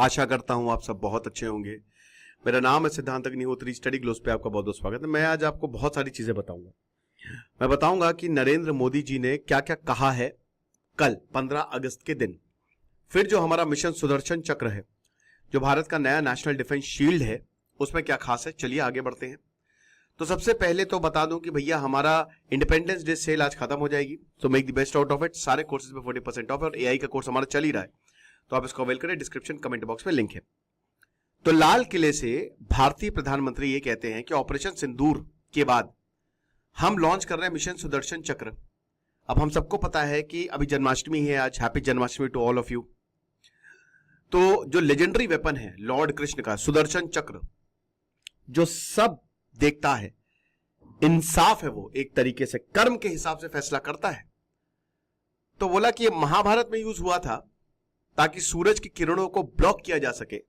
आशा करता हूं आप सब बहुत अच्छे होंगे। मेरा नाम है सिद्धांत अग्निहोत्री। स्टडी ग्लोस पे आपका बहुत बहुत स्वागत है। मैं आज आपको बहुत सारी चीजें बताऊंगा। मैं बताऊंगा कि नरेंद्र मोदी जी ने क्या क्या कहा है कल 15 अगस्त के दिन। फिर जो हमारा मिशन सुदर्शन चक्र है, जो भारत का नया नेशनल डिफेंस शील्ड है, उसमें क्या खास है, चलिए आगे बढ़ते हैं। तो सबसे पहले तो बता दूं कि भैया हमारा इंडिपेंडेंस डे सेल आज खत्म हो जाएगी, तो make the best out of it. सारे कोर्सेज पे 40% ऑफ है और एआई का कोर्स हमारा चल ही रहा है, तो आप इसको अवेल करें। डिस्क्रिप्शन कमेंट बॉक्स में लिंक है। तो लाल किले से भारतीय प्रधानमंत्री ये कहते हैं कि ऑपरेशन सिंदूर के बाद हम लॉन्च कर रहे हैं मिशन सुदर्शन चक्र। अब हम सबको पता है कि अभी जन्माष्टमी है आज। Happy Janmashtami to all of you. तो जो लेजेंडरी वेपन है लॉर्ड कृष्ण का सुदर्शन चक्र, जो सब देखता है, इंसाफ है, वो एक तरीके से कर्म के हिसाब से फैसला करता है। तो बोला कि ये महाभारत में यूज हुआ था ताकि सूरज की किरणों को ब्लॉक किया जा सके।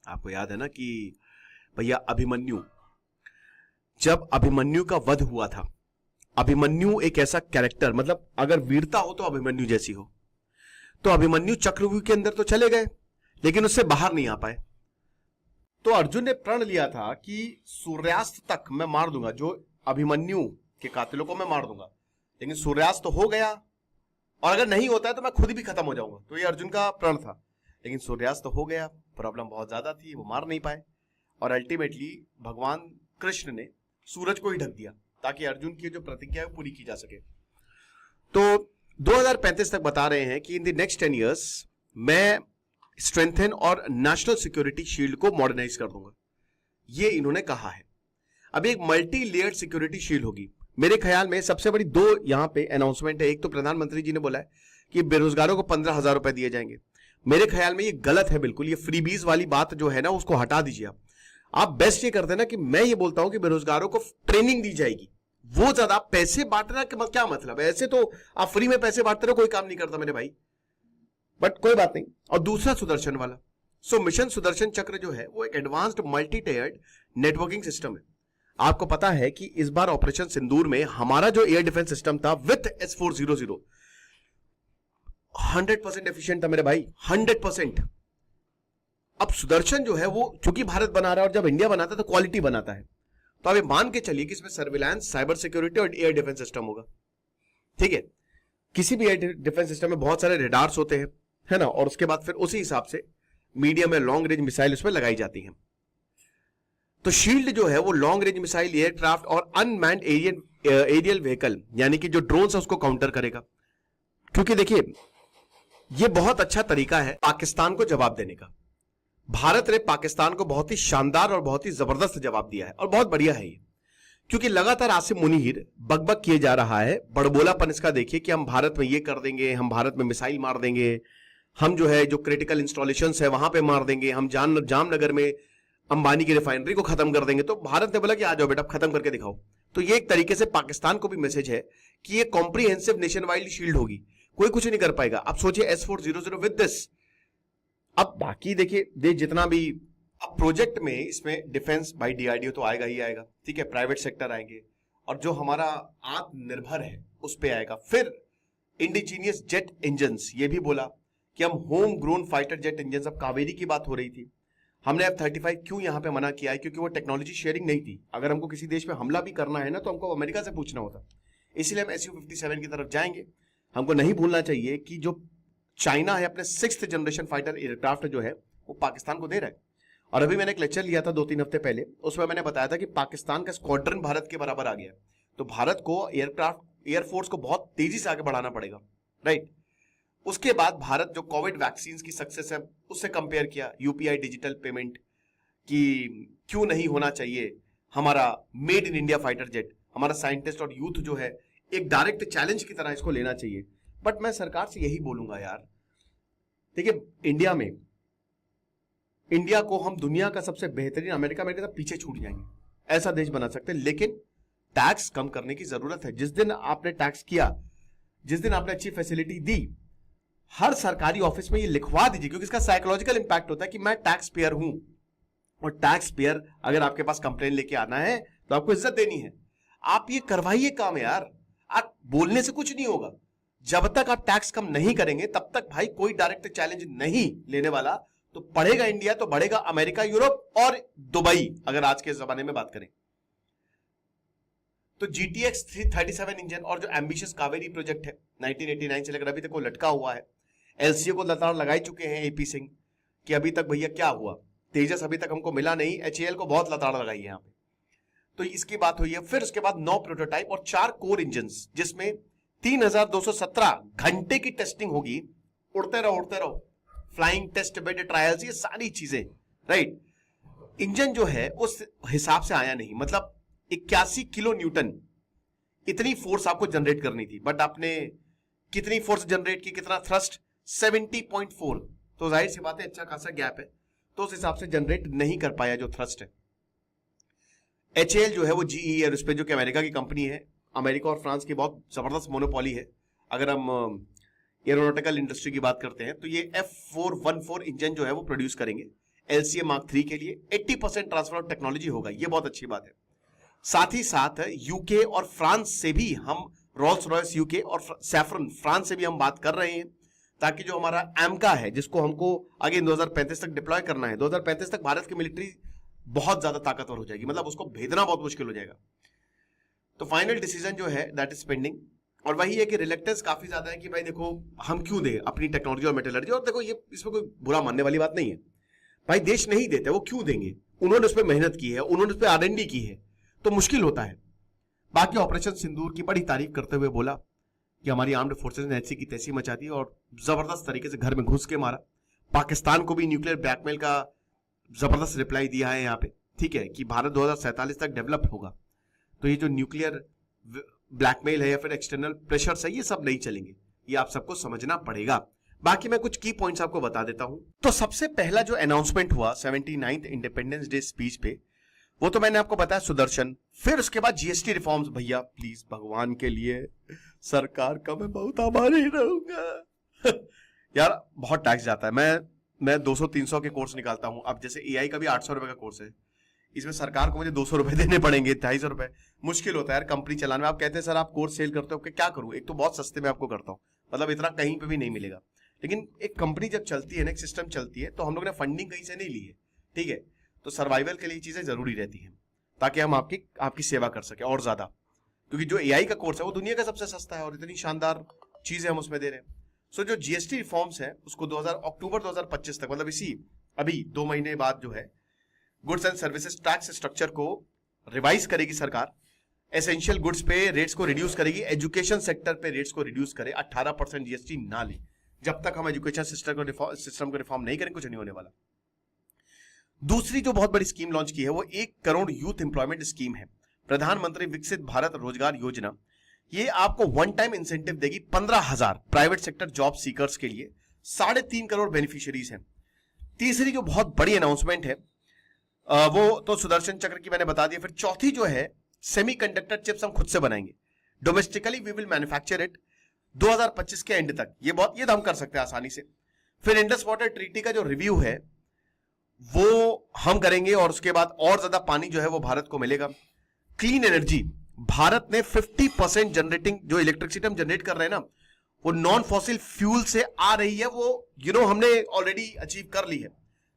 आपको याद है ना कि भैया अभिमन्यु, जब अभिमन्यु का वध हुआ था, अभिमन्यु एक ऐसा कैरेक्टर, मतलब अगर वीरता हो तो अभिमन्यु जैसी हो, तो अभिमन्यु चक्रव्यूह के अंदर तो चले गए लेकिन उससे बाहर नहीं आ पाए। तो अर्जुन ने प्रण लिया था कि सूर्यास्त तक मैं मार दूंगा, जो अभिमन्यु के कातिलों को मैं मार दूंगा, लेकिन सूर्यास्त तो हो गया और अगर नहीं होता है तो मैं खुद भी खत्म हो जाऊंगा। तो ये अर्जुन का प्रण था, लेकिन सूर्यास्त तो हो गया, प्रॉब्लम बहुत ज्यादा थी, वो मार नहीं पाए और अल्टीमेटली भगवान कृष्ण ने सूरज को ही ढक दिया ताकि अर्जुन की जो प्रतिज्ञा है पूरी की जा सके। तो 2035 तक बता रहे हैं कि इन द नेक्स्ट 10 ईयर्स मैं स्ट्रेंथन और नेशनल सिक्योरिटी शील्ड को मॉडर्नाइज कर दूंगा, ये इन्होंने कहा है। अब एक मल्टी लेयर्ड सिक्योरिटी शील्ड होगी। मेरे ख्याल में सबसे बड़ी दो यहां पे अनाउंसमेंट है। एक तो प्रधानमंत्री जी ने बोला है कि बेरोजगारों को 15,000 रुपए दिए जाएंगे। मेरे ख्याल में ये गलत है बिल्कुल। ये फ्रीबीज वाली बात जो है ना, उसको हटा दीजिए। आप बेस्ट ये करते ना कि मैं ये बोलता हूं कि बेरोजगारों को ट्रेनिंग दी जाएगी, वो ज्यादा। पैसे बांटना क्या मतलब है? ऐसे तो आप फ्री में पैसे बांटते रहो, कोई काम नहीं करता मेरे भाई, बट कोई बात नहीं। और दूसरा सुदर्शन वाला, सो मिशन सुदर्शन चक्र जो है वो एक एडवांस्ड मल्टी टेयर्ड नेटवर्किंग सिस्टम है। आपको पता है कि इस बार ऑपरेशन सिंदूर में हमारा जो एयर डिफेंस सिस्टम था विथ S400 100% एफिशिएंट था मेरे भाई, 100%। अब सुदर्शन जो है वो चूंकि भारत बना रहा है और जब इंडिया बनाता है तो क्वालिटी बनाता है, तो अब मान के चलिए कि इसमें सर्विलांस, साइबर सिक्योरिटी और एयर डिफेंस सिस्टम होगा। ठीक है, किसी भी एयर डिफेंस सिस्टम में बहुत सारे रेडार्स होते हैं, है ना, और उसके बाद फिर उसी हिसाब से मीडियम या लॉन्ग रेंज मिसाइल उसमें लगाई जाती हैं। तो शील्ड जो है वो लॉन्ग रेंज मिसाइल, एयरक्राफ्ट और अनमैन्ड एरियल व्हीकल यानी कि जो ड्रोन्स है उसको काउंटर करेगा। क्योंकि देखिए ये बहुत अच्छा तरीका है पाकिस्तान को जवाब देने का। भारत ने पाकिस्तान को बहुत ही शानदार और बहुत ही जबरदस्त जवाब दिया है और बहुत बढ़िया है ये, क्योंकि लगातार आसिम मुनीर बकबक किए जा रहा है। बड़बोलापन इसका देखिए कि हम भारत में ये कर देंगे, हम भारत में मिसाइल मार देंगे, हम जो है जो क्रिटिकल इंस्टॉलेशंस है वहां पे मार देंगे, हम जामनगर में अंबानी की रिफाइनरी को खत्म कर देंगे। तो भारत ने बोला कि आ जाओ बेटा, खत्म करके दिखाओ। तो ये एक तरीके से पाकिस्तान को भी मैसेज है कि ये कॉम्प्रिहेंसिव नेशन वाइड शील्ड होगी, कोई कुछ नहीं कर पाएगा। अब सोचिए S400 विद दिस। अब बाकी देखिए जितना भी अब प्रोजेक्ट में इसमें डिफेंस भाई DRDO तो आएगा ही आएगा, ठीक है, प्राइवेट सेक्टर आएंगे और जो हमारा आत्मनिर्भर है उस पे आएगा। फिर इंडिजीनियस जेट इंजन्स, ये भी बोला कि हम home grown fighter jet engine. अब कावेरी की बात हो रही थी, हमने F-35 क्यों यहां पे मना किया है? क्योंकि वो टेक्नोलॉजी शेयरिंग नहीं थी। अगर हमको किसी देश पे हमला भी करना है ना तो हमको अमेरिका से पूछना होता, इसलिए हम SU-57 की तरफ जाएंगे। हमको नहीं भूलना चाहिए कि जो चाइना है अपने 6th जनरेशन फाइटर एयरक्राफ्ट जो है वो पाकिस्तान को दे रहा है। और अभी मैंने एक लेक्चर लिया था 2-3 हफ्ते पहले, उसमें मैंने बताया था कि पाकिस्तान का स्क्वाड्रन भारत के बराबर आ गया। तो भारत को एयरक्राफ्ट, एयरफोर्स को बहुत तेजी से आगे बढ़ाना पड़ेगा, राइट। उसके बाद भारत जो कोविड वैक्सीन की सक्सेस है उससे कंपेयर किया, UPI डिजिटल पेमेंट कि क्यों नहीं होना चाहिए हमारा made in India fighter jet. हमारा साइंटिस्ट और यूथ जो है एक डायरेक्ट चैलेंज की तरह इसको लेना चाहिए। बट मैं सरकार से यही बोलूंगा यार, देखिए इंडिया को हम दुनिया का सबसे बेहतरीन, अमेरिका में पीछे छूट जाएंगे, ऐसा देश बना सकते हैं, लेकिन टैक्स कम करने की जरूरत है। जिस दिन आपने टैक्स किया, जिस दिन आपने अच्छी फैसिलिटी दी, हर सरकारी ऑफिस में ये लिखवा दीजिए, क्योंकि इसका साइकोलॉजिकल इंपैक्ट होता है कि मैं टैक्स पेयर हूं। और टैक्स पेयर अगर आपके पास कंप्लेन लेके आना है तो आपको इज्जत देनी है। आप ये करवाइए काम यार, आप बोलने से कुछ नहीं होगा। जब तक आप टैक्स कम नहीं करेंगे तब तक भाई कोई डायरेक्ट चैलेंज नहीं लेने वाला, तो बढ़ेगा इंडिया तो बढ़ेगा अमेरिका, यूरोप और दुबई, अगर आज के जमाने में बात करें तो। GTX 337 इंजन और जो एम्बिशियस कावेरी प्रोजेक्ट है 1989 से लेकर अभी तक वो लटका हुआ है। LCA को लताड़ लगाई चुके हैं AP सिंह कि अभी तक भैया क्या हुआ, तेजस अभी तक हमको मिला नहीं, HAL को बहुत लताड़ लगाई है यहाँ पे। तो इसकी बात हुई है। फिर उसके बाद 9 प्रोटोटाइप और 4 कोर इंजन, जिसमें 3217 घंटे की टेस्टिंग होगी। उड़ते रहो, फ्लाइंग टेस्ट बेड ट्रायल्स, ये सारी चीजें, राइट। इंजन जो है उस हिसाब से आया नहीं, मतलब 81 किलो न्यूटन इतनी फोर्स आपको जनरेट करनी थी, बट आपने कितनी फोर्स जनरेट की, कितना थ्रस्ट, 70.4, तो जाहिर सी बात है अच्छा खासा गैप है, तो उस हिसाब से जनरेट नहीं कर पाया जो थ्रस्ट है। HAL जो है वो GE एयरोस्पेस, जो कि अमेरिका की कंपनी है, अमेरिका और फ्रांस की बहुत जबरदस्त मोनोपोली है। अगर हम एरोनॉटिकल इंडस्ट्री की बात करते हैं तो ये F414 इंजन जो है वो प्रोड्यूस करेंगे LCA Mark 3 के लिए। 80% ट्रांसफर ऑफ टेक्नोलॉजी होगा, ये बहुत अच्छी बात है। साथ ही साथ यूके और फ्रांस से भी हम, रोल्स रॉयस यूके और सैफरन फ्रांस से भी हम बात कर रहे हैं, ताकि जो हमारा एमका है जिसको हमको आगे 2035 तक डिप्लॉय करना है, 2035 तक भारत की मिलिट्री बहुत ज्यादा ताकतवर हो जाएगी, मतलब उसको भेदना बहुत मुश्किल हो जाएगा। तो फाइनल डिसीजन जो है दैट इज पेंडिंग। और वही है कि रिलेक्टेंस काफी ज्यादा है कि भाई देखो हम क्यों दें अपनी टेक्नोलॉजी और मेटलर्जी, और देखो ये इसमें कोई बुरा मानने वाली बात नहीं है, भाई देश नहीं देते वो क्यों देंगे, उन्होंने उस पर मेहनत की है, उन्होंने उस पर R&D की है, तो मुश्किल होता है। बाकी ऑपरेशन सिंदूर की बड़ी तारीफ करते हुए बोला कि हमारी आर्म्ड फोर्सेस ने ऐसी की तैसी मचा दी और जबरदस्त तरीके से घर में घुस के मारा। पाकिस्तान को भी न्यूक्लियर ब्लैकमेल का जबरदस्त रिप्लाई दिया है यहाँ पे, ठीक है, कि भारत 2047 तक डेवलप होगा। तो ये जो न्यूक्लियर ब्लैकमेल है या फिर एक्सटर्नल प्रेशर है, ये सब नहीं चलेंगे, ये आप सबको समझना पड़ेगा। बाकी मैं कुछ की पॉइंट्स आपको बता देता हूं। तो सबसे पहला जो अनाउंसमेंट हुआ 79th इंडिपेंडेंस डे स्पीच पे, वो तो मैंने आपको बताया सुदर्शन। फिर उसके बाद GST रिफॉर्म्स, भैया प्लीज भगवान के लिए सरकार का मैं बहुत आभारी रहूंगा यार बहुत टैक्स जाता है। मैं 200-300 के कोर्स निकालता हूं, अब जैसे AI का भी 800 रुपए का कोर्स है, इसमें सरकार को मुझे 200 रुपए देने पड़ेंगे, 250 रुपए, मुश्किल होता है यार कंपनी चलाने में। आप कहते हैं सर आप कोर्स सेल करते हो, क्या करूं, एक तो बहुत सस्ते में आपको करता हूं, मतलब इतना कहीं पे भी नहीं मिलेगा। लेकिन एक कंपनी जब चलती है ना, एक सिस्टम चलती है, तो हम लोग ने फंडिंग कहीं से नहीं ली है, ठीक है, तो सर्वाइवल के लिए चीजें जरूरी रहती हैं ताकि हम आपकी सेवा कर सके और ज्यादा, क्योंकि जो AI का कोर्स है वो दुनिया का सबसे सस्ता है और इतनी शानदार चीजें हम उसमें दे रहे हैं। सो जो GST रिफॉर्म्स है उसको अक्टूबर 2025 तक, मतलब अभी 2 महीने बाद जो है, goods and services tax structure को रिवाइज करेगी सरकार। एसेंशियल गुड्स पे रेट्स को रिड्यूस करेगी, एजुकेशन सेक्टर पे रेट्स को रिड्यूस करे, 18% GST ना ले। जब तक हम एजुकेशन सिस्टम को रिफॉर्म नहीं करें कुछ नहीं होने वाला। दूसरी जो बहुत बड़ी स्कीम लॉन्च की है वो 1 करोड़ यूथ एम्प्लॉयमेंट स्कीम है, प्रधानमंत्री विकसित भारत रोजगार योजना। ये आपको वन टाइम इंसेंटिव देगी 15,000 प्राइवेट सेक्टर जॉब सीकर्स के लिए, 3.5 करोड़ बेनिफिशियरीज हैं। तीसरी जो बहुत बड़ी अनाउंसमेंट है वो तो सुदर्शन चक्र की मैंने बता दिया। फिर चौथी जो है, सेमीकंडक्टर चिप्स हम खुद से बनाएंगे, domestically we will manufacture it 2025 के एंड तक, ये तो हम कर सकते हैं आसानी से। फिर इंडस वाटर ट्रीटी का जो रिव्यू है वो हम करेंगे और उसके बाद और ज्यादा पानी जो है वो भारत को मिलेगा। क्लीन एनर्जी, भारत ने 50% जनरेटिंग जो इलेक्ट्रिसिटी हम जनरेट कर रहे हैं ना, वो नॉन फॉसिल फ्यूल से आ रही है, वो हमने ऑलरेडी अचीव कर ली है,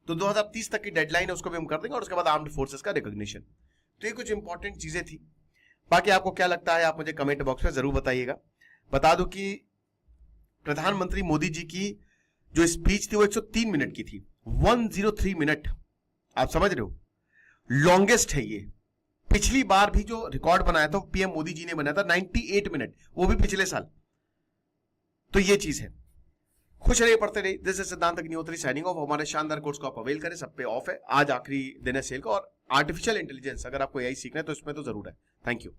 तो 2030 तक की डेडलाइन है, उसको भी हम कर देंगे। और उसके बाद आर्म्ड फोर्सेस का रिकॉग्निशन। तो ये कुछ इंपॉर्टेंट चीजें थी। बाकी आपको क्या लगता है आप मुझे कमेंट बॉक्स में जरूर बताइएगा। बता दो कि प्रधानमंत्री मोदी जी की जो स्पीच थी वो 103 मिनट की थी, 103 मिनट, आप समझ रहे हो, लॉन्गेस्ट है ये। पिछली बार भी जो रिकॉर्ड बनाया था PM मोदी जी ने बनाया था 98 मिनट, वो भी पिछले साल। तो ये चीज है। खुश रहिए, पढ़ते रहिए। दिस इज सिद्धांत अग्निहोत्री साइनिंग ऑफ। हमारे शानदार कोर्स को आप अवेल करें, सब पे ऑफ है, आज आखिरी दिन है सेल का। और आर्टिफिशियल इंटेलिजेंस अगर आपको AI सीखना है तो इसमें तो जरूर है। Thank you.